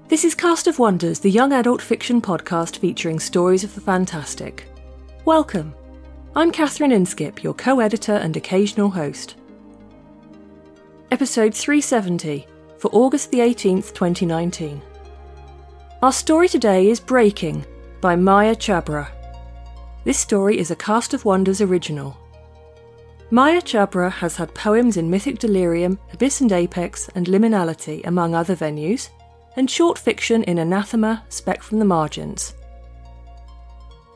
This is Cast of Wonders, the young adult fiction podcast featuring stories of the fantastic. Welcome. I'm Catherine Inskip, your co-editor and occasional host. Episode 370 for August the 18th, 2019. Our story today is Breaking by Maya Chabra. This story is a Cast of Wonders original. Maya Chabra has had poems in Mythic Delirium, Abyss and Apex, and Liminality, among other venues, and short fiction in Anathema, Spec from the Margins.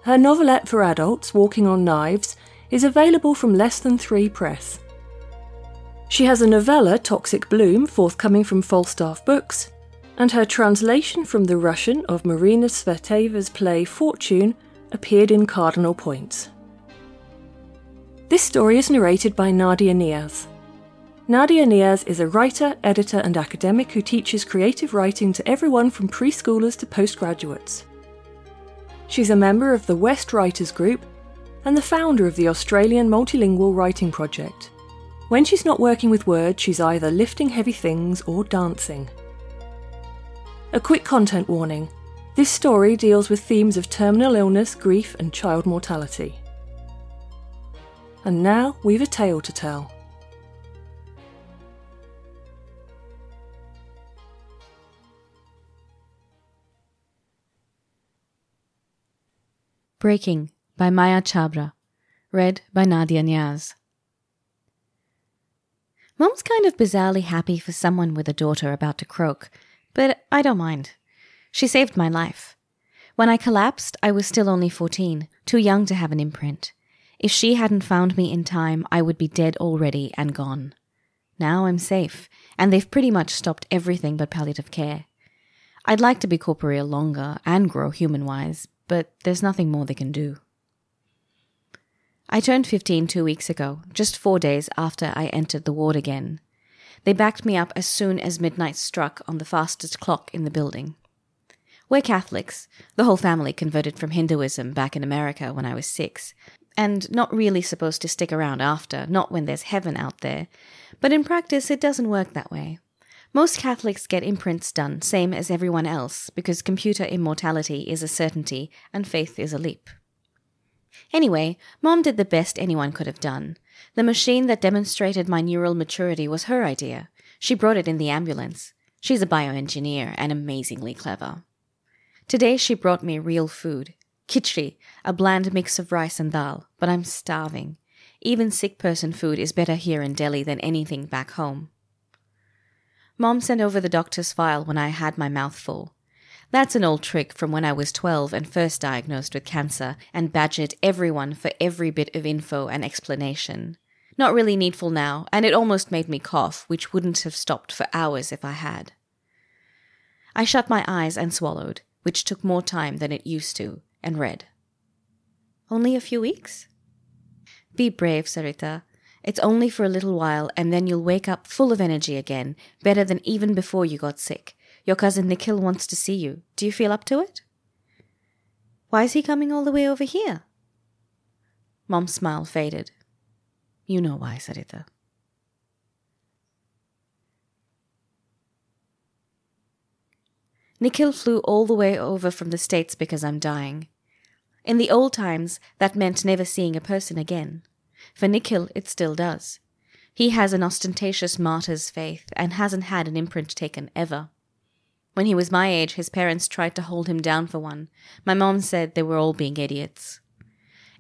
Her novelette for adults, Walking on Knives, is available from Less Than 3 Press. She has a novella, Toxic Bloom, forthcoming from Falstaff Books, and her translation from the Russian of Marina Tsvetaeva's play Fortune appeared in Cardinal Points. This story is narrated by Nadia Niaz. Nadia Niaz is a writer, editor and academic who teaches creative writing to everyone from preschoolers to postgraduates. She's a member of the West Writers Group and the founder of the Australian Multilingual Writing Project. When she's not working with words, she's either lifting heavy things or dancing. A quick content warning. This story deals with themes of terminal illness, grief and child mortality. And now we've a tale to tell. Breaking by Maya Chabra. Read by Nadia Niaz. Mom's kind of bizarrely happy for someone with a daughter about to croak, but I don't mind. She saved my life. When I collapsed, I was still only 14, too young to have an imprint. If she hadn't found me in time, I would be dead already and gone. Now I'm safe, and they've pretty much stopped everything but palliative care. I'd like to be corporeal longer and grow human-wise, but there's nothing more they can do. I turned 15 2 weeks ago, just 4 days after I entered the ward again. They backed me up as soon as midnight struck on the fastest clock in the building. We're Catholics. The whole family converted from Hinduism back in America when I was 6, and not really supposed to stick around after, not when there's heaven out there. But in practice, it doesn't work that way. Most Catholics get imprints done, same as everyone else, because computer immortality is a certainty and faith is a leap. Anyway, Mom did the best anyone could have done. The machine that demonstrated my neural maturity was her idea. She brought it in the ambulance. She's a bioengineer and amazingly clever. Today she brought me real food. Khichdi, a bland mix of rice and dal, but I'm starving. Even sick person food is better here in Delhi than anything back home. Mom sent over the doctor's file when I had my mouth full. That's an old trick from when I was 12 and first diagnosed with cancer and badgered everyone for every bit of info and explanation. Not really needful now, and it almost made me cough, which wouldn't have stopped for hours if I had. I shut my eyes and swallowed, which took more time than it used to, and read. Only a few weeks? Be brave, Sarita. It's only for a little while, and then you'll wake up full of energy again, better than even before you got sick. Your cousin Nikhil wants to see you. Do you feel up to it? Why is he coming all the way over here? Mom's smile faded. You know why, Sarita. Nikhil flew all the way over from the States because I'm dying. In the old times, that meant never seeing a person again. For Nikhil, it still does. He has an ostentatious martyr's faith and hasn't had an imprint taken ever. When he was my age, his parents tried to hold him down for one. My mom said they were all being idiots.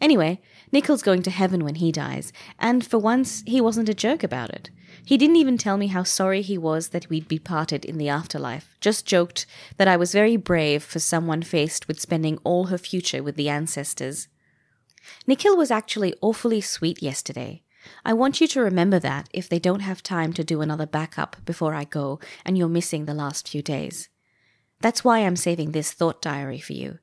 Anyway, Nikhil's going to heaven when he dies, and for once, he wasn't a jerk about it. He didn't even tell me how sorry he was that we'd be parted in the afterlife, just joked that I was very brave for someone faced with spending all her future with the ancestors. Nikhil was actually awfully sweet yesterday. I want you to remember that if they don't have time to do another backup before I go and you're missing the last few days. That's why I'm saving this thought diary for you.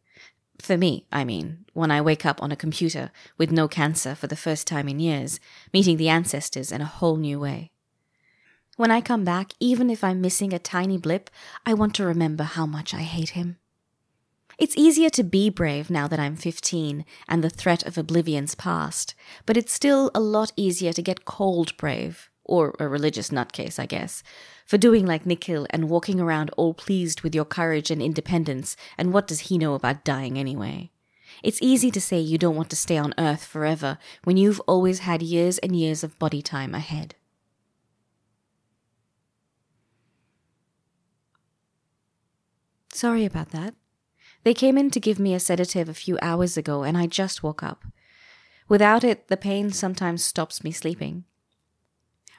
For me, I mean, when I wake up on a computer with no cancer for the first time in years, meeting the ancestors in a whole new way. When I come back, even if I'm missing a tiny blip, I want to remember how much I hate him. It's easier to be brave now that I'm 15 and the threat of oblivion's past, but it's still a lot easier to get cold brave or a religious nutcase, I guess, for doing like Nikhil and walking around all pleased with your courage and independence, and what does he know about dying anyway? It's easy to say you don't want to stay on Earth forever when you've always had years and years of body time ahead. Sorry about that. They came in to give me a sedative a few hours ago and I just woke up. Without it, the pain sometimes stops me sleeping.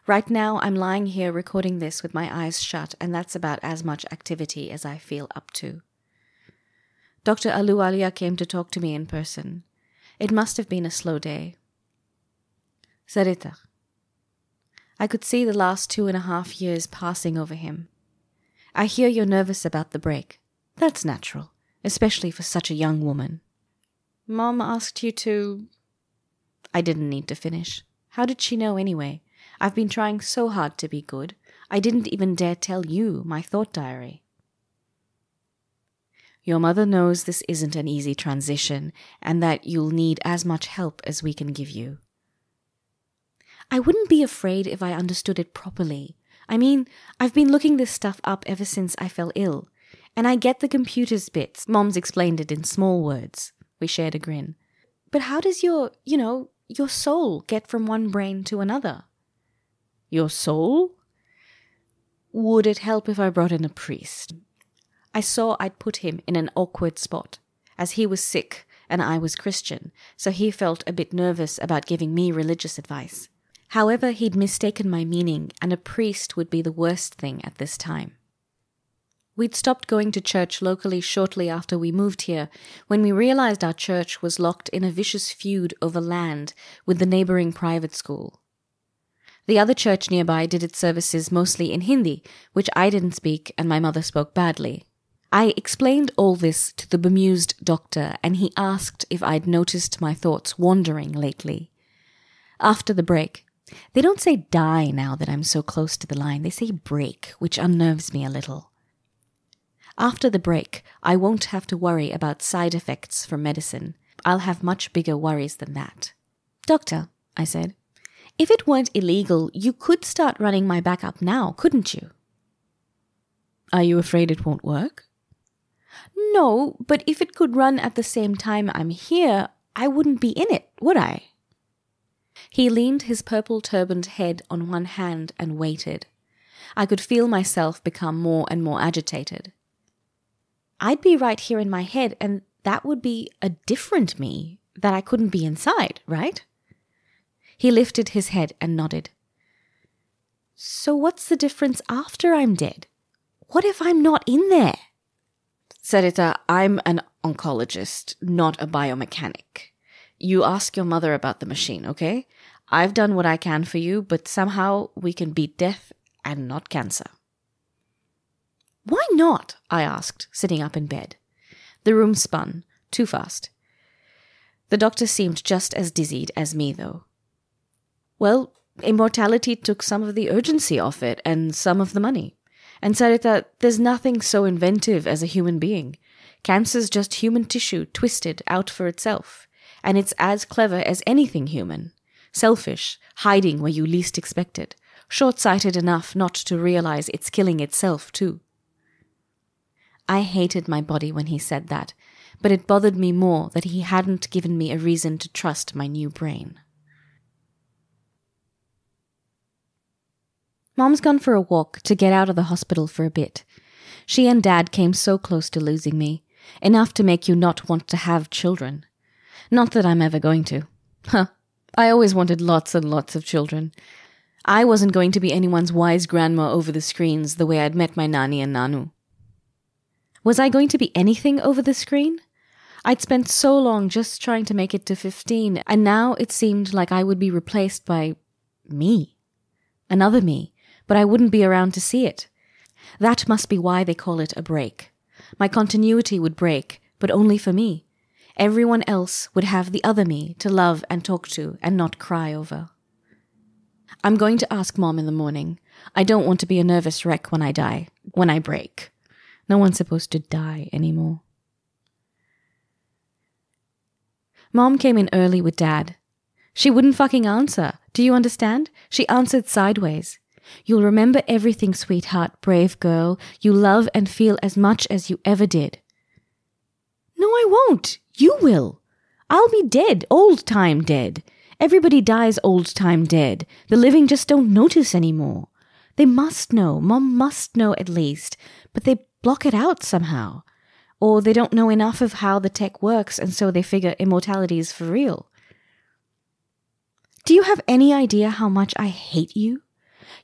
Right now, I'm lying here recording this with my eyes shut, and that's about as much activity as I feel up to. Dr. Ahluwalia came to talk to me in person. It must have been a slow day. Sarita. I could see the last 2.5 years passing over him. I hear you're nervous about the break. That's natural, especially for such a young woman. Mom asked you to... I didn't need to finish. How did she know anyway? I've been trying so hard to be good. I didn't even dare tell you my thought diary. Your mother knows this isn't an easy transition and that you'll need as much help as we can give you. I wouldn't be afraid if I understood it properly. I mean, I've been looking this stuff up ever since I fell ill, and I get the computer's bits. Mom's explained it in small words. We shared a grin. But how does your soul get from one brain to another? Your soul? Would it help if I brought in a priest? I saw I'd put him in an awkward spot, as he was sick and I was Christian, so he felt a bit nervous about giving me religious advice. However, he'd mistaken my meaning, and a priest would be the worst thing at this time. We'd stopped going to church locally shortly after we moved here, when we realized our church was locked in a vicious feud over land with the neighboring private school. The other church nearby did its services mostly in Hindi, which I didn't speak and my mother spoke badly. I explained all this to the bemused doctor, and he asked if I'd noticed my thoughts wandering lately. After the break, they don't say die now that I'm so close to the line, they say break, which unnerves me a little. After the break, I won't have to worry about side effects from medicine. I'll have much bigger worries than that. Doctor, I said, if it weren't illegal, you could start running my backup now, couldn't you? Are you afraid it won't work? No, but if it could run at the same time I'm here, I wouldn't be in it, would I? He leaned his purple turbaned head on one hand and waited. I could feel myself become more and more agitated. I'd be right here in my head, and that would be a different me that I couldn't be inside, right? He lifted his head and nodded. So what's the difference after I'm dead? What if I'm not in there? Sarita, I'm an oncologist, not a biomechanic. You ask your mother about the machine, okay? I've done what I can for you, but somehow we can beat death and not cancer. Why not? I asked, sitting up in bed. The room spun, too fast. The doctor seemed just as dizzied as me, though. Well, immortality took some of the urgency off it and some of the money. And Sarita, there's nothing so inventive as a human being. Cancer's just human tissue twisted out for itself. And it's as clever as anything human. Selfish, hiding where you least expect it. Short-sighted enough not to realize it's killing itself, too. I hated my body when he said that, but it bothered me more that he hadn't given me a reason to trust my new brain. Mom's gone for a walk to get out of the hospital for a bit. She and Dad came so close to losing me, enough to make you not want to have children. Not that I'm ever going to. I always wanted lots and lots of children. I wasn't going to be anyone's wise grandma over the screens the way I'd met my Nani and Nanu. Was I going to be anything over the screen? I'd spent so long just trying to make it to 15, and now it seemed like I would be replaced by me. Another me, but I wouldn't be around to see it. That must be why they call it a break. My continuity would break, but only for me. Everyone else would have the other me to love and talk to and not cry over. I'm going to ask Mom in the morning. I don't want to be a nervous wreck when I die, when I break. No one's supposed to die anymore. Mom came in early with Dad. She wouldn't fucking answer. Do you understand? She answered sideways. You'll remember everything, sweetheart, brave girl. You love and feel as much as you ever did. No, I won't. You will. I'll be dead, old time dead. Everybody dies old time dead. The living just don't notice anymore. They must know. Mom must know at least. But they block it out somehow. Or they don't know enough of how the tech works, and so they figure immortality is for real. Do you have any idea how much I hate you?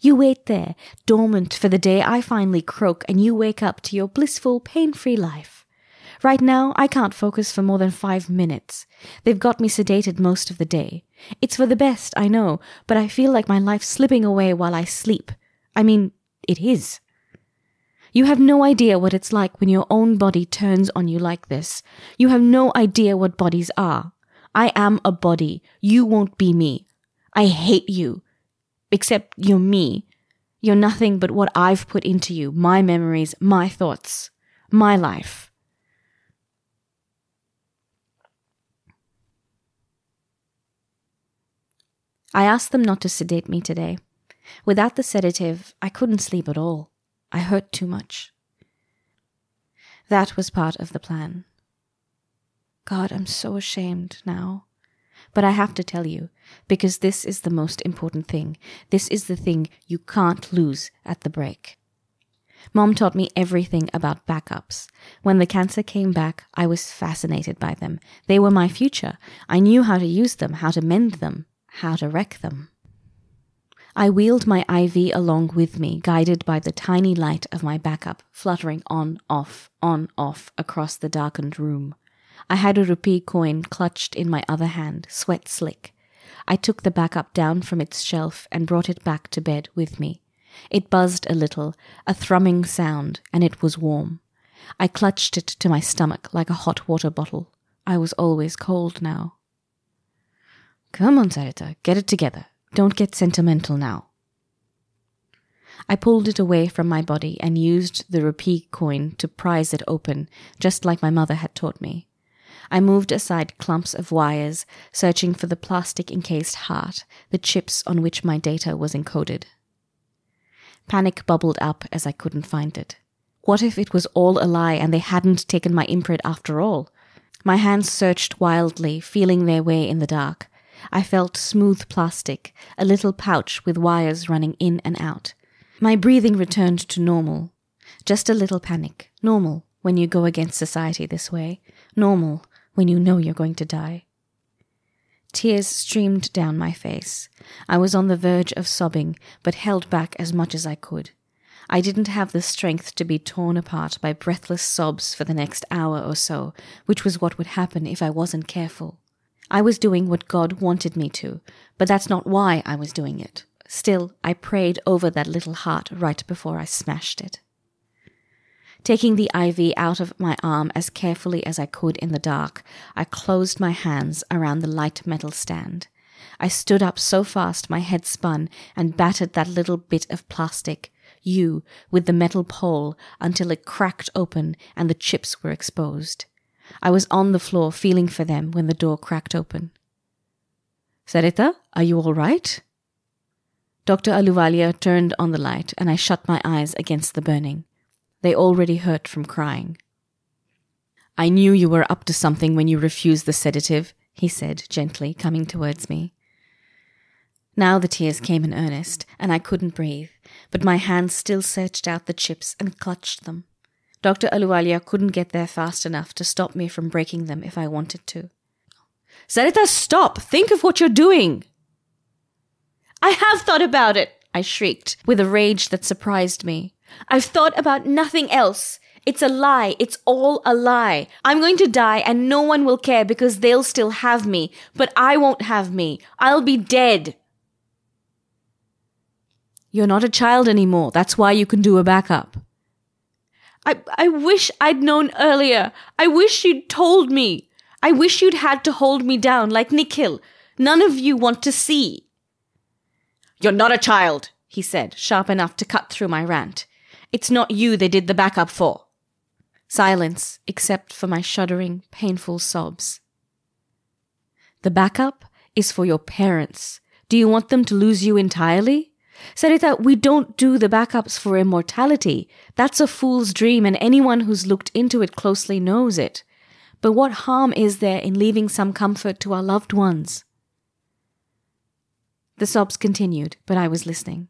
You wait there, dormant for the day I finally croak and you wake up to your blissful, pain-free life. Right now, I can't focus for more than 5 minutes. They've got me sedated most of the day. It's for the best, I know, but I feel like my life's slipping away while I sleep. I mean, it is. You have no idea what it's like when your own body turns on you like this. You have no idea what bodies are. I am a body. You won't be me. I hate you. Except you're me. You're nothing but what I've put into you, my memories, my thoughts, my life. I asked them not to sedate me today. Without the sedative, I couldn't sleep at all. I hurt too much. That was part of the plan. God, I'm so ashamed now. But I have to tell you, because this is the most important thing. This is the thing you can't lose at the break. Mom taught me everything about backups. When the cancer came back, I was fascinated by them. They were my future. I knew how to use them, how to mend them, how to wreck them. I wheeled my IV along with me, guided by the tiny light of my backup, fluttering on, off, across the darkened room. I had a rupee coin clutched in my other hand, sweat slick. I took the backup down from its shelf and brought it back to bed with me. It buzzed a little, a thrumming sound, and it was warm. I clutched it to my stomach like a hot water bottle. I was always cold now. Come on, Sarita, get it together. Don't get sentimental now. I pulled it away from my body and used the rupee coin to prise it open, just like my mother had taught me. I moved aside clumps of wires, searching for the plastic-encased heart, the chips on which my data was encoded. Panic bubbled up as I couldn't find it. What if it was all a lie and they hadn't taken my imprint after all? My hands searched wildly, feeling their way in the dark. I felt smooth plastic, a little pouch with wires running in and out. My breathing returned to normal. Just a little panic. Normal when you go against society this way. Normal when you know you're going to die. Tears streamed down my face. I was on the verge of sobbing, but held back as much as I could. I didn't have the strength to be torn apart by breathless sobs for the next hour or so, which was what would happen if I wasn't careful. I was doing what God wanted me to, but that's not why I was doing it. Still, I prayed over that little heart right before I smashed it. Taking the IV out of my arm as carefully as I could in the dark, I closed my hands around the light metal stand. I stood up so fast my head spun and battered that little bit of plastic, with the metal pole until it cracked open and the chips were exposed. I was on the floor feeling for them when the door cracked open. Sarita, are you all right? Dr. Ahluwalia turned on the light and I shut my eyes against the burning. They already hurt from crying. I knew you were up to something when you refused the sedative, he said gently, coming towards me. Now the tears came in earnest, and I couldn't breathe, but my hands still searched out the chips and clutched them. Dr. Ahluwalia couldn't get there fast enough to stop me from breaking them if I wanted to. Sarita, stop! Think of what you're doing! I have thought about it, I shrieked, with a rage that surprised me. I've thought about nothing else. It's a lie. It's all a lie. I'm going to die and no one will care because they'll still have me, but I won't have me. I'll be dead. You're not a child anymore. That's why you can do a backup. I wish I'd known earlier. I wish you'd told me. I wish you'd had to hold me down like Nikhil. None of you want to see. You're not a child, he said, sharp enough to cut through my rant. It's not you they did the backup for. Silence, except for my shuddering, painful sobs. The backup is for your parents. Do you want them to lose you entirely? Sarita, we don't do the backups for immortality. That's a fool's dream, and anyone who's looked into it closely knows it. But what harm is there in leaving some comfort to our loved ones? The sobs continued, but I was listening.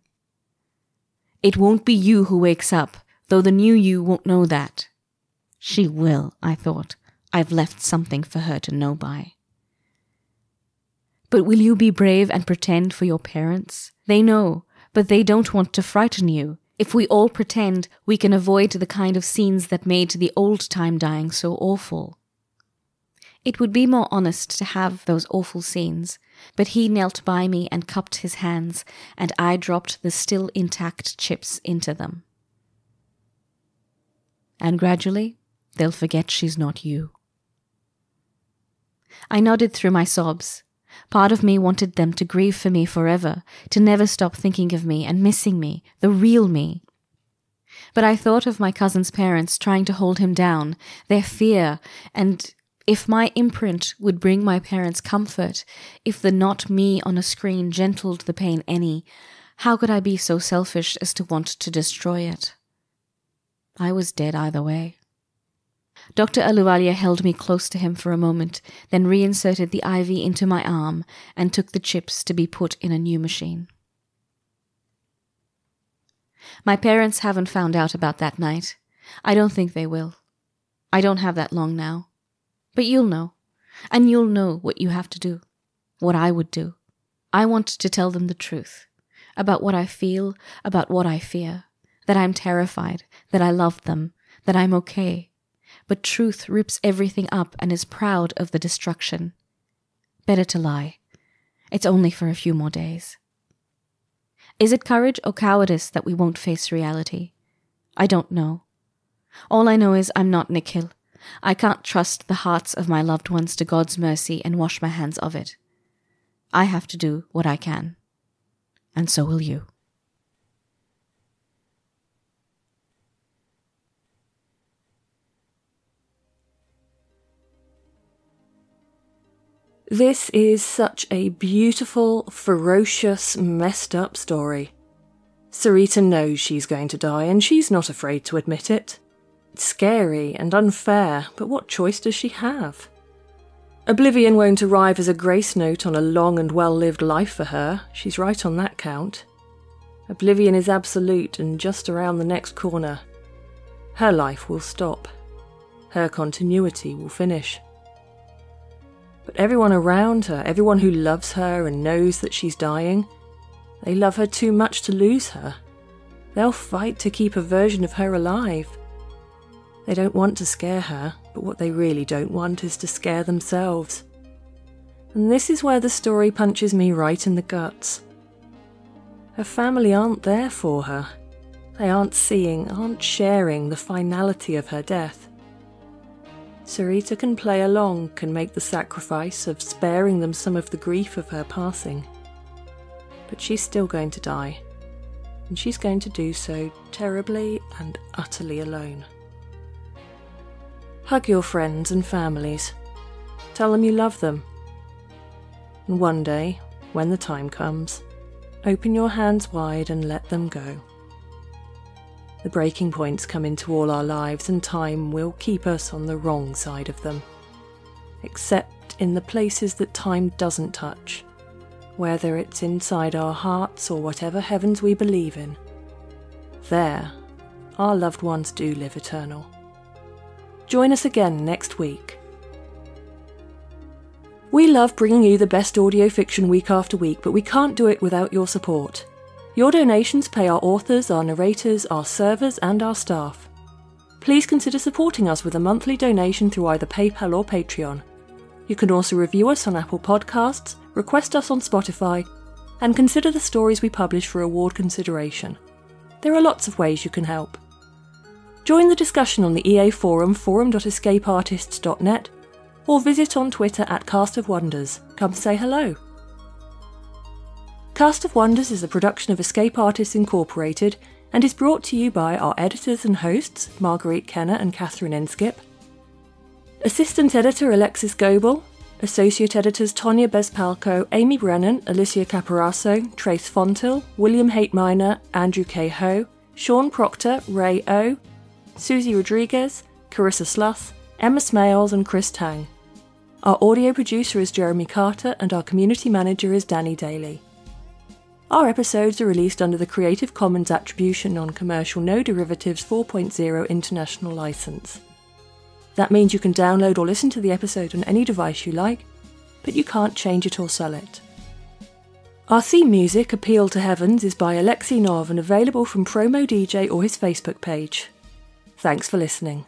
It won't be you who wakes up, though the new you won't know that. She will, I thought. I've left something for her to know by. But will you be brave and pretend for your parents? They know, but they don't want to frighten you. If we all pretend, we can avoid the kind of scenes that made the old-time dying so awful. It would be more honest to have those awful scenes, but he knelt by me and cupped his hands, and I dropped the still intact chips into them. And gradually, they'll forget she's not you. I nodded through my sobs. Part of me wanted them to grieve for me forever, to never stop thinking of me and missing me, the real me. But I thought of my cousin's parents trying to hold him down, their fear, and if my imprint would bring my parents comfort, if the not me on a screen gentled the pain any, how could I be so selfish as to want to destroy it? I was dead either way. Dr. Ahluwalia held me close to him for a moment, then reinserted the IV into my arm and took the chips to be put in a new machine. My parents haven't found out about that night. I don't think they will. I don't have that long now. But you'll know. And you'll know what you have to do. What I would do. I want to tell them the truth. About what I feel, about what I fear. That I'm terrified, that I love them, that I'm okay. But truth rips everything up and is proud of the destruction. Better to lie. It's only for a few more days. Is it courage or cowardice that we won't face reality? I don't know. All I know is I'm not Nikhil. I can't trust the hearts of my loved ones to God's mercy and wash my hands of it. I have to do what I can. And so will you. This is such a beautiful, ferocious, messed up story. Sarita knows she's going to die, and she's not afraid to admit it. It's scary and unfair, but what choice does she have? Oblivion won't arrive as a grace note on a long and well-lived life for her. She's right on that count. Oblivion is absolute and just around the next corner. Her life will stop. Her continuity will finish. But everyone around her, everyone who loves her and knows that she's dying, they love her too much to lose her. They'll fight to keep a version of her alive. They don't want to scare her, but what they really don't want is to scare themselves. And this is where the story punches me right in the guts. Her family aren't there for her. They aren't seeing, aren't sharing the finality of her death. Sarita can play along, can make the sacrifice of sparing them some of the grief of her passing. But she's still going to die, and she's going to do so terribly and utterly alone. Hug your friends and families. Tell them you love them. And one day, when the time comes, open your hands wide and let them go. The breaking points come into all our lives, and time will keep us on the wrong side of them. Except in the places that time doesn't touch, whether it's inside our hearts or whatever heavens we believe in. There, our loved ones do live eternal. Join us again next week. We love bringing you the best audio fiction week after week, but we can't do it without your support. Your donations pay our authors, our narrators, our servers, and our staff. Please consider supporting us with a monthly donation through either PayPal or Patreon. You can also review us on Apple Podcasts, request us on Spotify, and consider the stories we publish for award consideration. There are lots of ways you can help. Join the discussion on the EA forum, forum.escapeartists.net, or visit on Twitter at Cast of Wonders. Come say hello. Cast of Wonders is a production of Escape Artists Incorporated and is brought to you by our editors and hosts, Marguerite Kenner and Catherine Inskip, Assistant Editor Alexis Goebel, Associate Editors Tonya Bezpalko, Amy Brennan, Alicia Caparaso, Trace Fontil, William Haight Minor, Andrew K. Ho, Sean Proctor, Ray O, Susie Rodriguez, Carissa Sluth, Emma Smales and Chris Tang. Our audio producer is Jeremy Carter and our community manager is Danny Daly. Our episodes are released under the Creative Commons Attribution Non-Commercial No Derivatives 4.0 International License. That means you can download or listen to the episode on any device you like, but you can't change it or sell it. Our theme music, Appeal to Heavens, is by Alexei Nov and available from Promo DJ or his Facebook page. Thanks for listening.